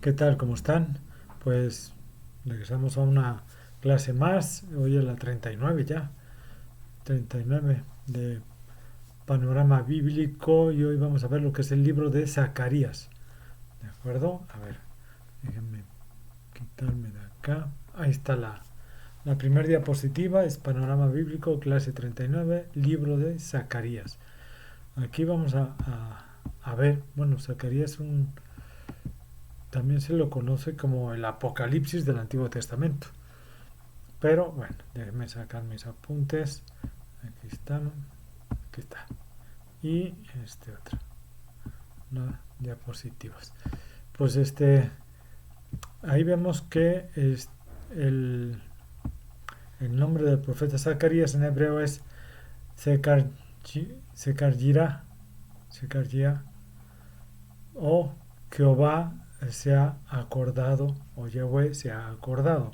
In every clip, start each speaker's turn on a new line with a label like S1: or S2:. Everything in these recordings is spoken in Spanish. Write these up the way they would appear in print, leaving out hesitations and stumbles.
S1: ¿Qué tal? ¿Cómo están? Pues regresamos a una clase más. Hoy es la 39 ya. 39 de Panorama Bíblico y hoy vamos a ver lo que es el libro de Zacarías. ¿De acuerdo? A ver, déjenme quitarme de acá. Ahí está la primera diapositiva. Es Panorama Bíblico, clase 39, libro de Zacarías. Aquí vamos a ver, bueno, Zacarías también se lo conoce como el Apocalipsis del Antiguo Testamento. Pero bueno, déjenme sacar mis apuntes. Aquí están. Aquí está. Y este otro. No, diapositivas. Pues ahí vemos que el, el nombre del profeta Zacarías en hebreo es Secargirá, Secargirá, o Jehová se ha acordado, o Yahweh se ha acordado.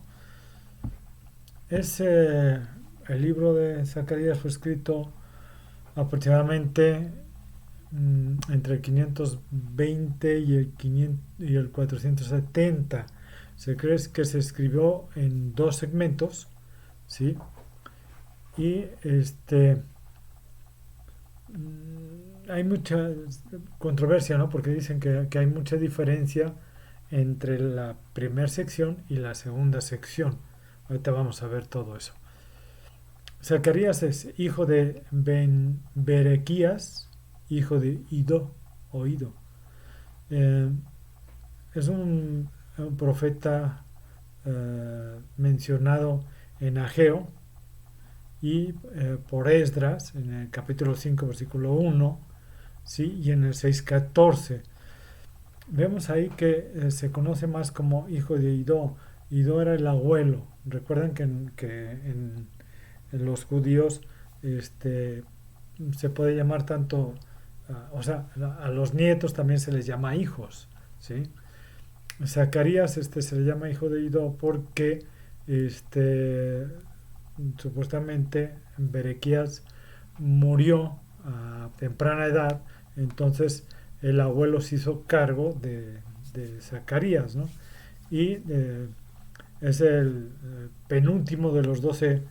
S1: Es, el libro de Zacarías fue escrito aproximadamente entre el 520 y el 500 y el 470. Se cree que se escribió en dos segmentos, ¿sí? Y hay mucha controversia, ¿no? Porque dicen que hay mucha diferencia entre la primera sección y la segunda sección. Ahorita vamos a ver todo eso. Zacarías es hijo de Berequías, hijo de Ido o Ido. Eh, es un profeta mencionado en Ageo y por Esdras en el capítulo 5 versículo 1, ¿sí? Y en el 6:14. Vemos ahí que se conoce más como hijo de Ido. Ido era el abuelo. Recuerden en los judíos se puede llamar tanto, o sea, a los nietos también se les llama hijos, ¿sí? Zacarías se le llama hijo de Ido porque este, supuestamente Berequías murió a temprana edad, entonces el abuelo se hizo cargo de Zacarías, ¿no? Y es el penúltimo de los 12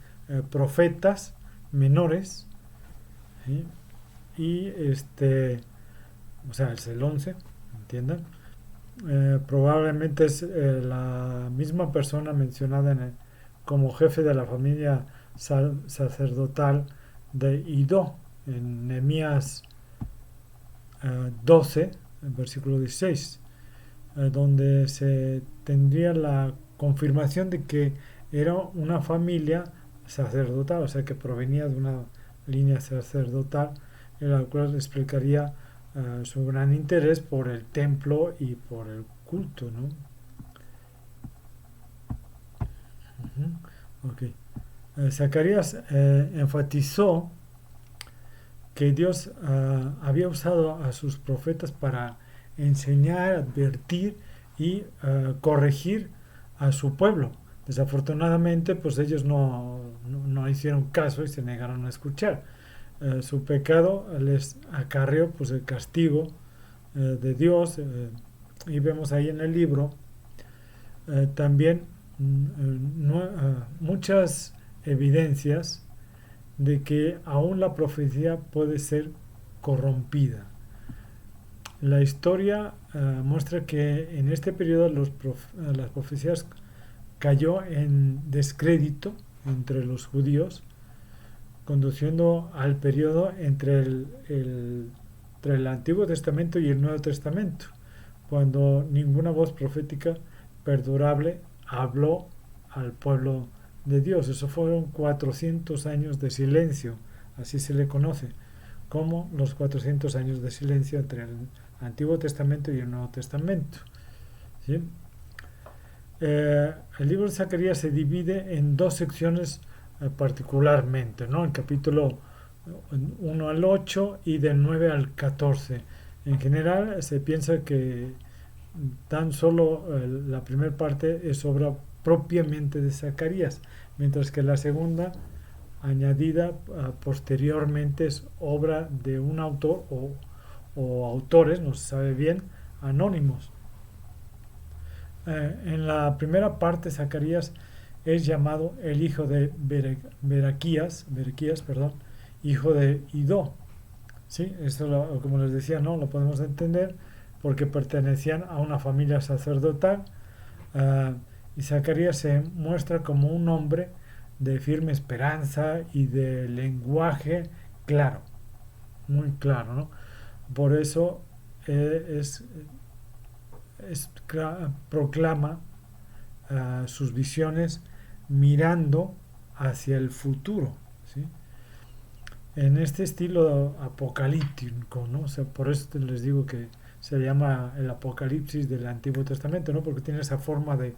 S1: profetas menores, ¿sí? Y o sea, es el 11, ¿entienden? Probablemente es la misma persona mencionada como jefe de la familia sacerdotal de Idó en Nehemías 12, versículo 16, donde se tendría la confirmación de que era una familia sacerdotal, o sea que provenía de una línea sacerdotal, en la cual explicaría su gran interés por el templo y por el culto, ¿no? Okay. Zacarías enfatizó que Dios había usado a sus profetas para enseñar, advertir y corregir a su pueblo. Desafortunadamente, pues ellos no hicieron caso y se negaron a escuchar. Su pecado les acarreó pues el castigo de Dios, y vemos ahí en el libro también muchas evidencias de que aún la profecía puede ser corrompida. La historia muestra que en este periodo las profecías cayó en descrédito entre los judíos, conduciendo al periodo entre el Antiguo Testamento y el Nuevo Testamento, cuando ninguna voz profética perdurable habló al pueblo de Dios. Eso fueron 400 años de silencio, así se le conoce, como los 400 años de silencio entre el Antiguo Testamento y el Nuevo Testamento. ¿Sí? El libro de Zacarías se divide en dos secciones particularmente, ¿no? El capítulo 1 al 8 y del 9 al 14. En general se piensa que tan solo la primera parte es obra propiamente de Zacarías, mientras que la segunda, añadida posteriormente, es obra de un autor o autores, no se sabe bien, anónimos. En la primera parte, Zacarías es llamado el hijo de Berequías, perdón, hijo de Idó. Sí, esto como les decía, no lo podemos entender porque pertenecían a una familia sacerdotal. uh, y Zacarías se muestra como un hombre de firme esperanza y de lenguaje claro, muy claro, ¿no? Por eso es, proclama sus visiones mirando hacia el futuro, ¿sí? En este estilo apocalíptico, ¿no? O sea, por eso les digo que se llama el Apocalipsis del Antiguo Testamento, ¿no? Porque tiene esa forma de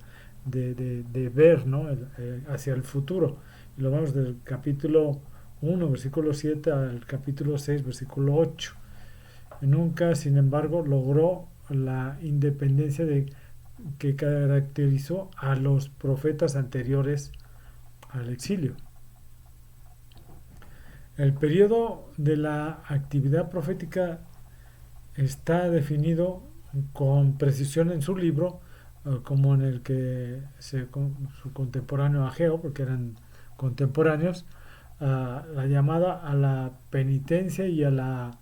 S1: ver, ¿no? Hacia el futuro. Y lo vemos del capítulo 1, versículo 7 al capítulo 6, versículo 8. Nunca, sin embargo, logró la independencia que caracterizó a los profetas anteriores al exilio. El periodo de la actividad profética está definido con precisión en su libro, como en el que su contemporáneo Ageo, porque eran contemporáneos, la llamada a la penitencia y a la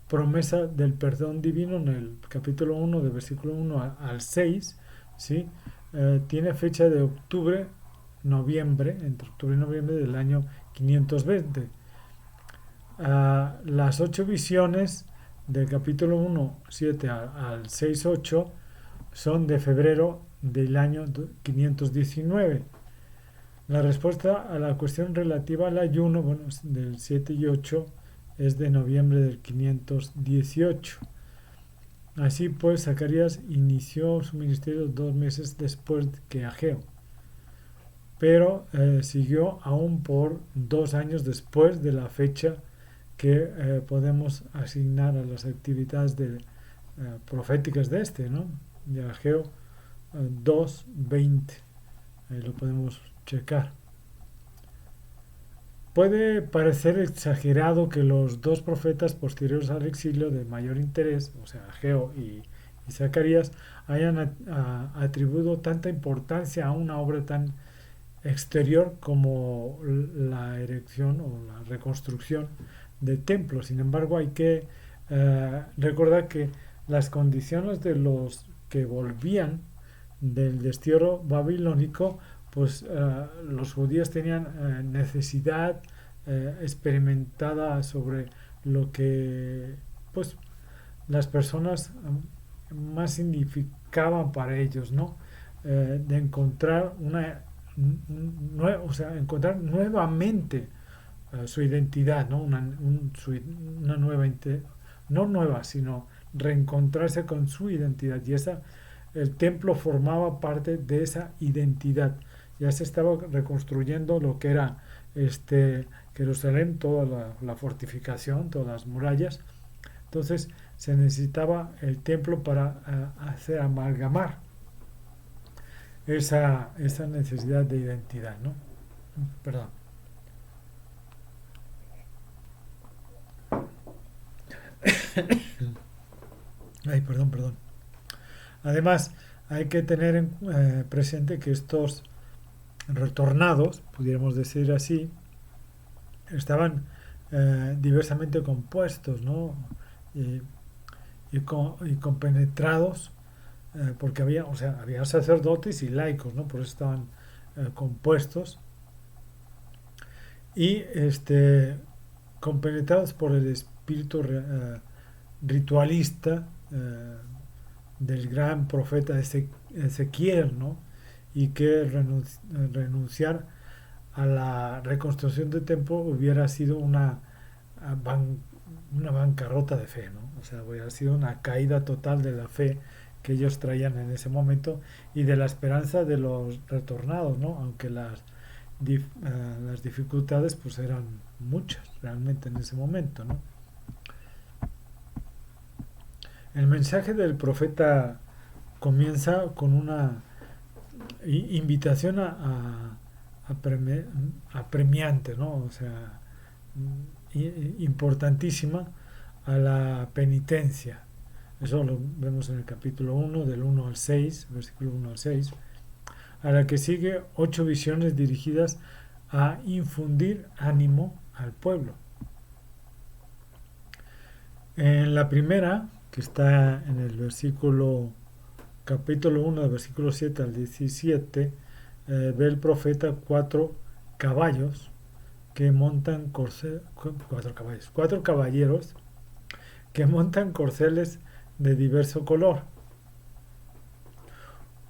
S1: promesa del perdón divino en el capítulo 1, de versículo 1 al 6, ¿sí? Tiene fecha de octubre, noviembre, entre octubre y noviembre del año 520. Las 8 visiones del capítulo 1, 7 al 6, 8 son de febrero del año 519. La respuesta a la cuestión relativa al ayuno, bueno, del 7 y 8 es de noviembre del 518. Así pues, Zacarías inició su ministerio 2 meses después que Ageo, pero siguió aún por 2 años después de la fecha que podemos asignar a las actividades proféticas de este, ¿no? De Ageo 2:20. Lo podemos checar. Puede parecer exagerado que los dos profetas posteriores al exilio de mayor interés, o sea, Ageo y Zacarías, hayan atribuido tanta importancia a una obra tan exterior como la erección o la reconstrucción de templos. Sin embargo, hay que recordar que las condiciones de los que volvían del destierro babilónico, pues los judíos tenían necesidad experimentada sobre lo que pues las personas más significaban para ellos, ¿no? De encontrar o sea, encontrar nuevamente su identidad, ¿no? Una nueva, no nueva, sino reencontrarse con su identidad. Y el templo formaba parte de esa identidad. Ya se estaba reconstruyendo lo que era Jerusalén, toda la fortificación, todas las murallas. Entonces se necesitaba el templo para hacer amalgamar esa necesidad de identidad, ¿no? Perdón. Ay, perdón. Además, hay que tener presente que estos retornados, pudiéramos decir así, estaban diversamente compuestos, ¿no? Y, y compenetrados, porque había, o sea, había sacerdotes y laicos, ¿no? Por eso estaban compuestos y compenetrados por el espíritu ritualista del gran profeta Ezequiel, ¿no? Y que renunciar a la reconstrucción del templo hubiera sido una bancarrota de fe, ¿no? O sea, hubiera sido una caída total de la fe que ellos traían en ese momento y de la esperanza de los retornados, ¿no? Aunque las dificultades pues eran muchas realmente en ese momento, ¿no? El mensaje del profeta comienza con una invitación apremiante, ¿no? O sea, importantísima, a la penitencia, Eso lo vemos en el capítulo 1, del 1 al 6, versículo 1 al 6. A la que sigue 8 visiones dirigidas a infundir ánimo al pueblo. En la primera, que está en el capítulo 1, del versículo 7 al 17, ve el profeta 4 caballos que montan cuatro caballeros que montan corceles de diverso color.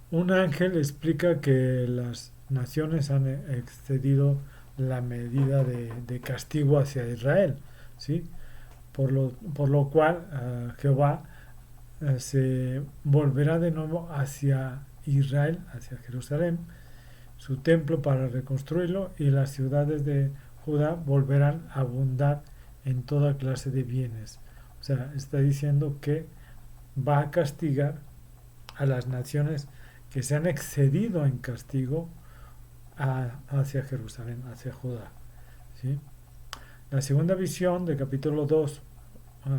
S1: Un ángel explica que las naciones han excedido la medida de castigo hacia Israel, ¿sí? Por lo cual Jehová se volverá de nuevo hacia Israel, hacia Jerusalén, su templo para reconstruirlo, y las ciudades de Judá volverán a abundar en toda clase de bienes. O sea, está diciendo que va a castigar a las naciones que se han excedido en castigo hacia Jerusalén, hacia Judá, ¿sí? La segunda visión del capítulo 2,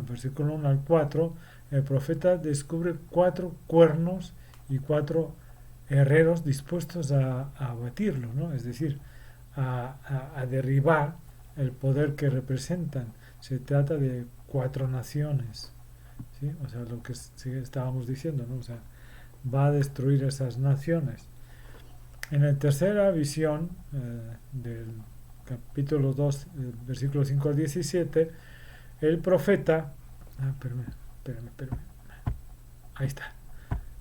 S1: versículo 1 al 4, el profeta descubre 4 cuernos y 4 herreros dispuestos a abatirlo, ¿no? Es decir, a derribar el poder que representan. Se trata de 4 naciones, ¿sí? O sea, lo que estábamos diciendo, ¿no? O sea, va a destruir esas naciones. En la tercera visión del capítulo 2, versículo 5 al 17, el profeta, espérame, ahí está,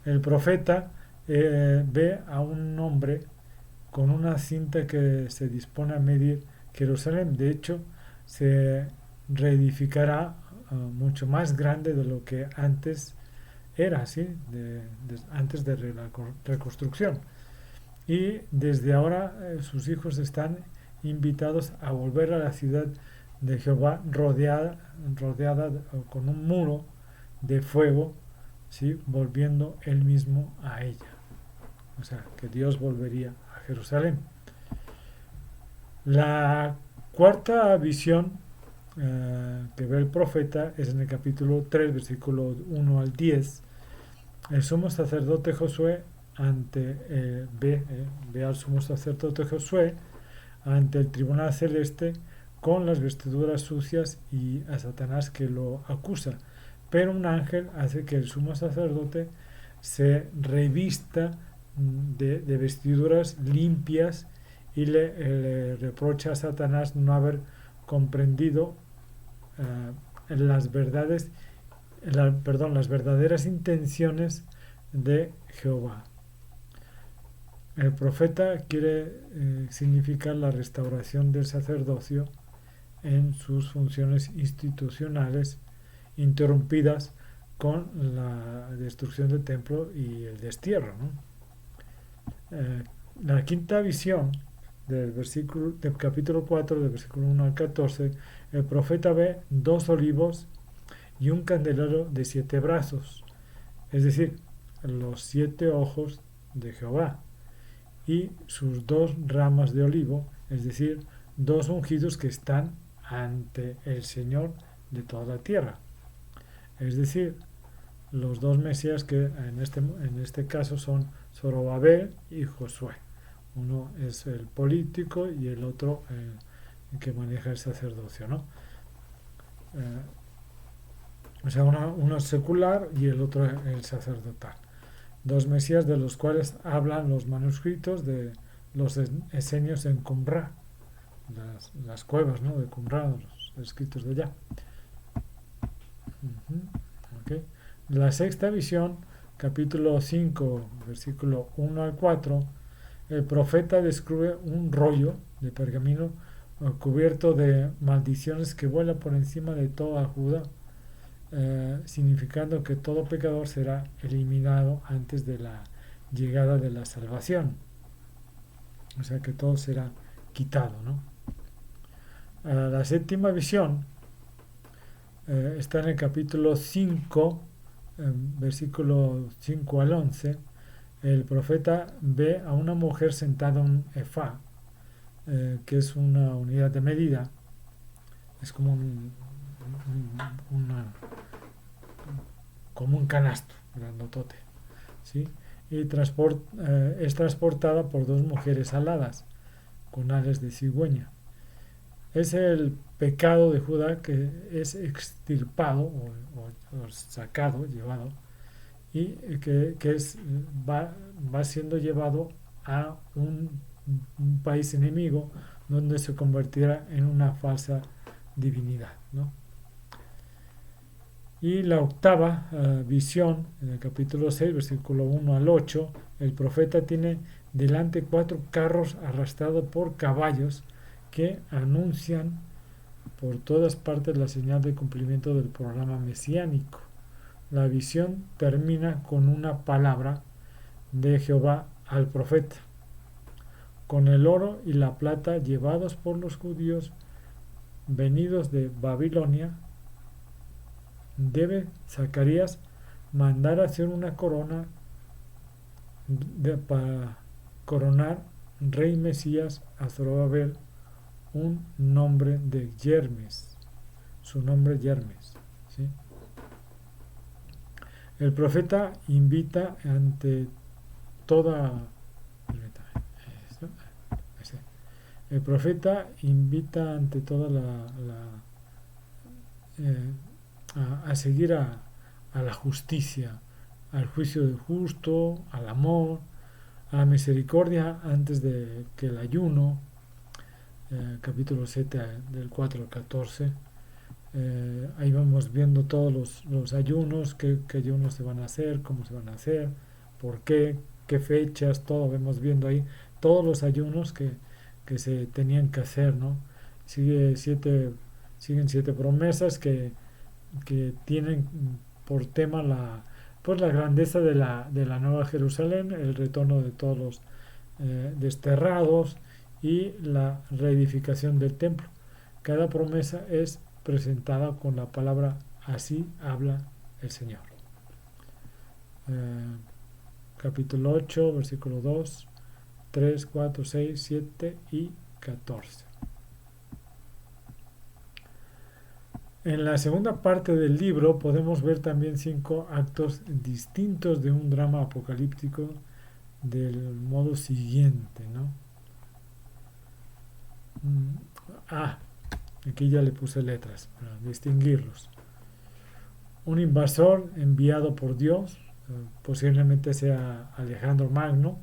S1: el profeta ve a un hombre con una cinta que se dispone a medir Jerusalén. De hecho, se reedificará mucho más grande de lo que antes era, ¿sí? Antes de la reconstrucción. Y desde ahora sus hijos están invitados a volver a la ciudad de Jehová rodeada con un muro de fuego, ¿sí? Volviendo él mismo a ella. O sea, que Dios volvería a Jerusalén. La cuarta visión que ve el profeta es en el capítulo 3, versículo 1 al 10. El sumo sacerdote Josué ve al sumo sacerdote Josué ante el tribunal celeste con las vestiduras sucias y a Satanás que lo acusa. Pero un ángel hace que el sumo sacerdote se revista de vestiduras limpias y le reprocha a Satanás no haber comprendido las las verdaderas intenciones de Jehová. El profeta quiere significar la restauración del sacerdocio en sus funciones institucionales interrumpidas con la destrucción del templo y el destierro, ¿no? La quinta visión del capítulo 4, del versículo 1 al 14, el profeta ve 2 olivos y un candelero de 7 brazos, es decir, los 7 ojos de Jehová, y sus 2 ramas de olivo, es decir, 2 ungidos que están ante el Señor de toda la tierra. Es decir, los 2 mesías que en este caso son Zorobabel y Josué. Uno es el político y el otro el que maneja el sacerdocio, ¿no? O sea, uno es secular y el otro el sacerdotal. 2 mesías de los cuales hablan los manuscritos de los esenios en Qumrá, las cuevas, ¿no? De Qumrá, los escritos de allá. Okay. La sexta visión, capítulo 5, versículo 1 al 4, el profeta descubre un rollo de pergamino cubierto de maldiciones que vuela por encima de toda Judá, significando que todo pecador será eliminado antes de la llegada de la salvación. O sea que todo será quitado, ¿no? La séptima visión está en el capítulo 5, versículo 5 al 11. El profeta ve a una mujer sentada en un efá, que es una unidad de medida, es como una como un canasto grandotote, ¿sí? Y es transportada por dos mujeres aladas con alas de cigüeña. Es el pecado de Judá que es extirpado o sacado, llevado, y va siendo llevado a un país enemigo donde se convertirá en una falsa divinidad, ¿no? Y la octava visión, en el capítulo 6, versículo 1 al 8, el profeta tiene delante 4 carros arrastrados por caballos que anuncian por todas partes la señal de cumplimiento del programa mesiánico. La visión termina con una palabra de Jehová al profeta. Con el oro y la plata llevados por los judíos venidos de Babilonia, debe Zacarías mandar hacer una corona para coronar rey Mesías a Zorobabel, un nombre de Yermes, su nombre Yermes, ¿sí? El profeta invita ante toda el profeta invita ante toda a seguir a la justicia, al juicio del justo, al amor, a la misericordia antes de que el ayuno, capítulo 7 del 4 al 14. Ahí vamos viendo todos los ayunos, qué ayunos se van a hacer, cómo se van a hacer, por qué fechas, todo vemos viendo ahí todos los ayunos que se tenían que hacer, ¿no? Siguen 7 promesas que tienen por tema pues la grandeza de la Nueva Jerusalén, el retorno de todos los desterrados y la reedificación del templo. Cada promesa es presentada con la palabra así habla el Señor. Capítulo 8, versículo 2, 3, 4, 6, 7 y 14. En la segunda parte del libro podemos ver también 5 actos distintos de un drama apocalíptico del modo siguiente, ¿no? Aquí ya le puse letras para distinguirlos. Un invasor enviado por Dios, posiblemente sea Alejandro Magno,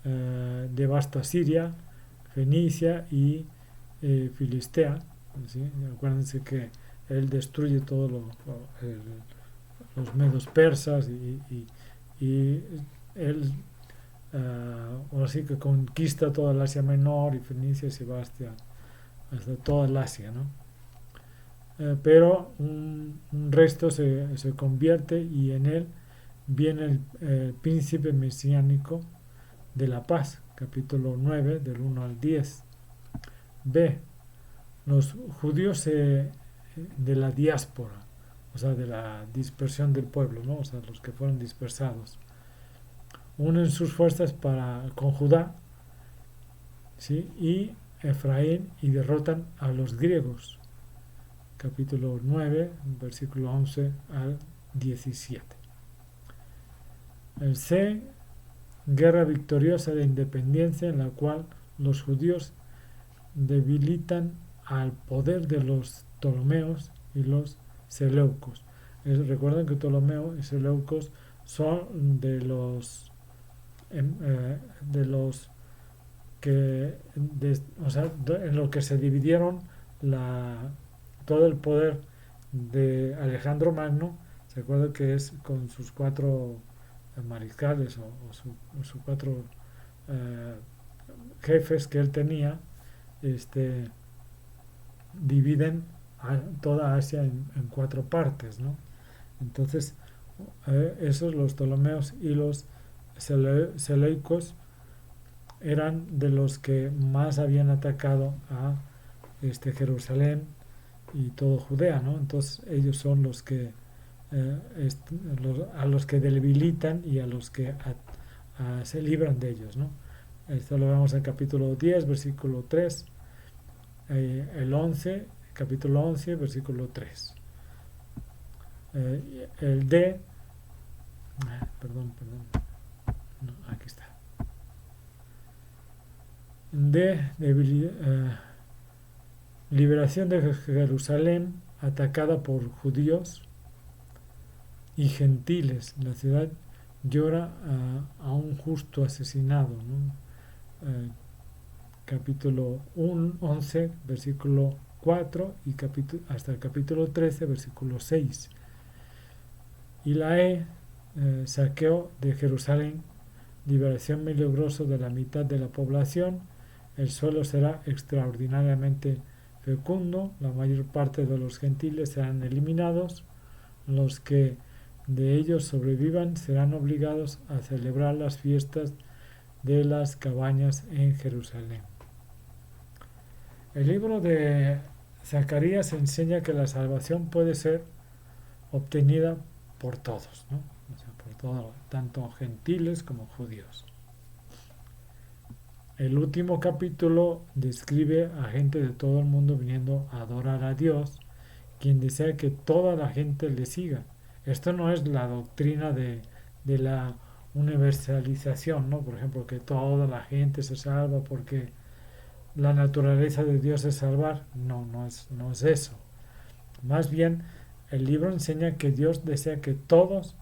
S1: devasta Siria, Fenicia y Filistea, ¿sí? Acuérdense que él destruye todos los medos persas y él ahora sí que conquista toda el Asia Menor y Fenicia y se va hasta toda el Asia, ¿no? Pero un resto se convierte y en él viene el príncipe mesiánico de la paz, capítulo 9 del 1 al 10. B. Los judíos de la diáspora, o sea, de la dispersión del pueblo, ¿no? O sea, los que fueron dispersados, unen sus fuerzas con Judá, ¿sí? Y Efraín y derrotan a los griegos, capítulo 9, versículo 11 al 17. El C. Guerra victoriosa de independencia en la cual los judíos debilitan al poder de los Ptolomeos y los Seleucos. Recuerden que Ptolomeo y Seleucos son de los que o sea, en lo que se dividieron todo el poder de Alejandro Magno. Se acuerda que es con sus 4 mariscales o sus 4 jefes que él tenía, dividen toda Asia en 4 partes, ¿no? Entonces esos, los Ptolomeos y los Seleucos, eran de los que más habían atacado a Jerusalén y todo Judea, ¿no? Entonces ellos son los que a los que debilitan y a los que se libran de ellos, ¿no? Esto lo vemos en capítulo 10, versículo 3, el 11, capítulo 11, versículo 3. El D, Perdón. No, aquí está. De liberación de Jerusalén atacada por judíos y gentiles. La ciudad llora a un justo asesinado, ¿no? Capítulo 11, versículo 4 y hasta el capítulo 13, versículo 6. Y saqueo de Jerusalén, liberación milagrosa de la mitad de la población. El suelo será extraordinariamente fecundo, la mayor parte de los gentiles serán eliminados, los que de ellos sobrevivan serán obligados a celebrar las fiestas de las cabañas en Jerusalén. El libro de Zacarías enseña que la salvación puede ser obtenida por todos, ¿no? O sea, por todos, tanto gentiles como judíos. El último capítulo describe a gente de todo el mundo viniendo a adorar a Dios, quien desea que toda la gente le siga. Esto no es la doctrina de la universalización, ¿no? Por ejemplo, que toda la gente se salva porque la naturaleza de Dios es salvar. No es eso. Más bien, el libro enseña que Dios desea que todos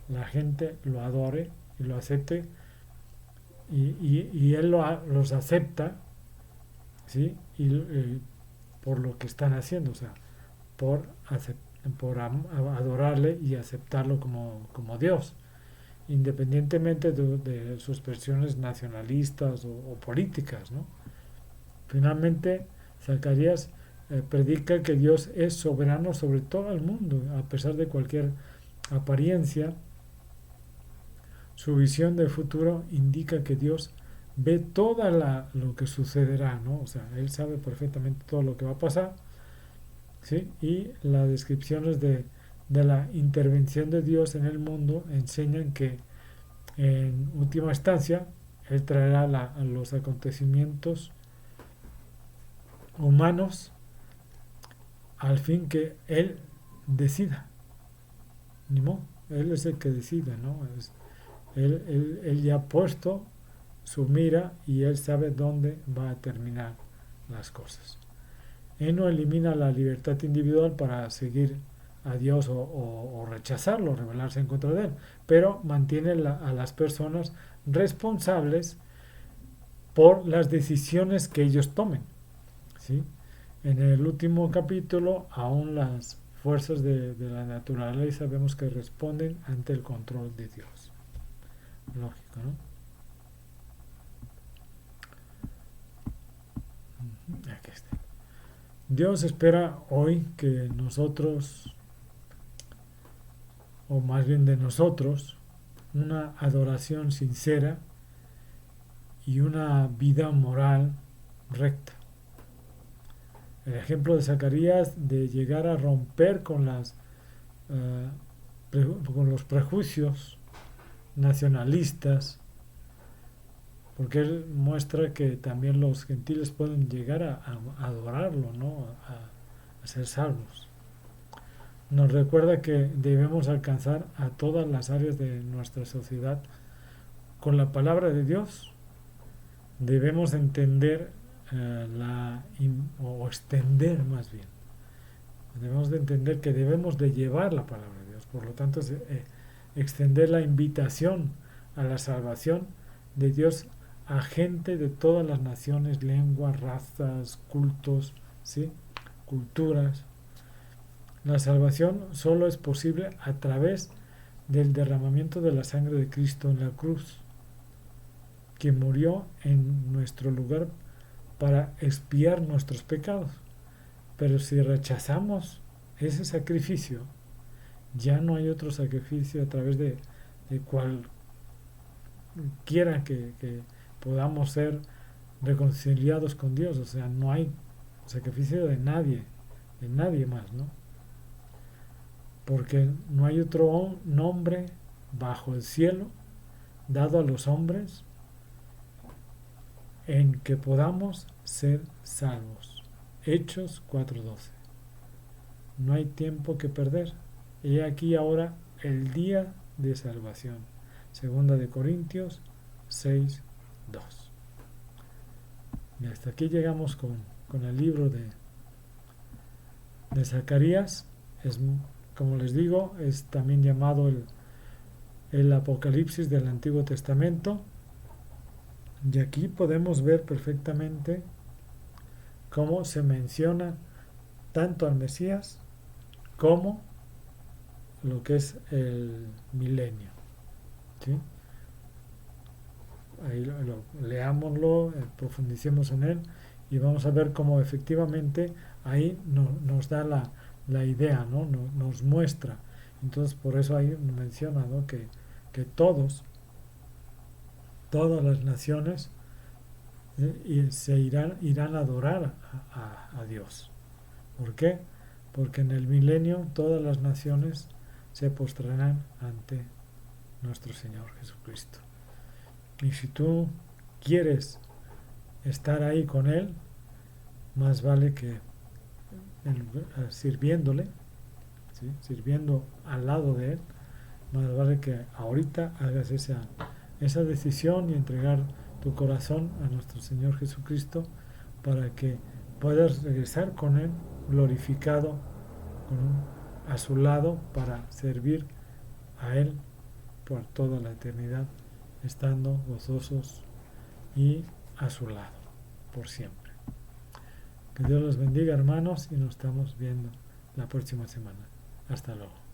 S1: la gente lo adore y lo acepte y Él los acepta, ¿sí? Por lo que están haciendo, o sea, por, por adorarle y aceptarlo como Dios, independientemente de sus versiones nacionalistas o políticas, ¿no? Finalmente, Zacarías predica que Dios es soberano sobre todo el mundo, a pesar de cualquier apariencia. Su visión del futuro indica que Dios ve lo que sucederá, ¿no? O sea, Él sabe perfectamente todo lo que va a pasar, ¿sí? Y las descripciones de la intervención de Dios en el mundo enseñan que, en última instancia, Él traerá los acontecimientos humanos al fin que Él decida. Ni modo, Él es el que decide, ¿no? Él ya ha puesto su mira y Él sabe dónde va a terminar las cosas. Él no elimina la libertad individual para seguir a Dios o rechazarlo, rebelarse en contra de Él, pero mantiene a las personas responsables por las decisiones que ellos tomen, ¿sí? En el último capítulo, aún las fuerzas de la naturaleza vemos que responden ante el control de Dios. Lógico, ¿no? Aquí está. Dios espera hoy que nosotros, o más bien de nosotros, una adoración sincera y una vida moral recta. El ejemplo de Zacarías de llegar a romper con los prejuicios nacionalistas, porque él muestra que también los gentiles pueden llegar a adorarlo, ¿no? A ser salvos. Nos recuerda que debemos alcanzar a todas las áreas de nuestra sociedad con la palabra de Dios. Debemos entender o extender más bien. Debemos de entender que debemos de llevar la palabra de Dios. Por lo tanto, extender la invitación a la salvación de Dios a gente de todas las naciones, lenguas, razas, cultos, ¿sí? Culturas. La salvación solo es posible a través del derramamiento de la sangre de Cristo en la cruz, que murió en nuestro lugar para expiar nuestros pecados. Pero si rechazamos ese sacrificio, ya no hay otro sacrificio a través de cualquiera que podamos ser reconciliados con Dios. O sea, no hay sacrificio de nadie más, ¿no? Porque no hay otro nombre bajo el cielo dado a los hombres en que podamos ser salvos. Hechos 4:12. No hay tiempo que perder. Y aquí ahora el día de salvación. Segunda de Corintios 6, 2. Y hasta aquí llegamos con el libro de Zacarías. Es, como les digo, es también llamado el Apocalipsis del Antiguo Testamento. Y aquí podemos ver perfectamente cómo se menciona tanto al Mesías como lo que es el milenio. ¿Sí? Ahí leámoslo, profundicemos en él y vamos a ver cómo efectivamente ahí nos da la idea, ¿no? Nos muestra. Entonces por eso ahí menciona, ¿no? que todas las naciones se irán a adorar a Dios. ¿Por qué? Porque en el milenio todas las naciones se postrarán ante nuestro Señor Jesucristo. Y si tú quieres estar ahí con Él, más vale que sirviéndole, ¿sí? Sirviendo al lado de Él, más vale que ahorita hagas esa decisión y entregar tu corazón a nuestro Señor Jesucristo para que puedas regresar con Él glorificado a su lado para servir a Él por toda la eternidad, estando gozosos y a su lado por siempre. Que Dios los bendiga, hermanos, y nos estamos viendo la próxima semana. Hasta luego.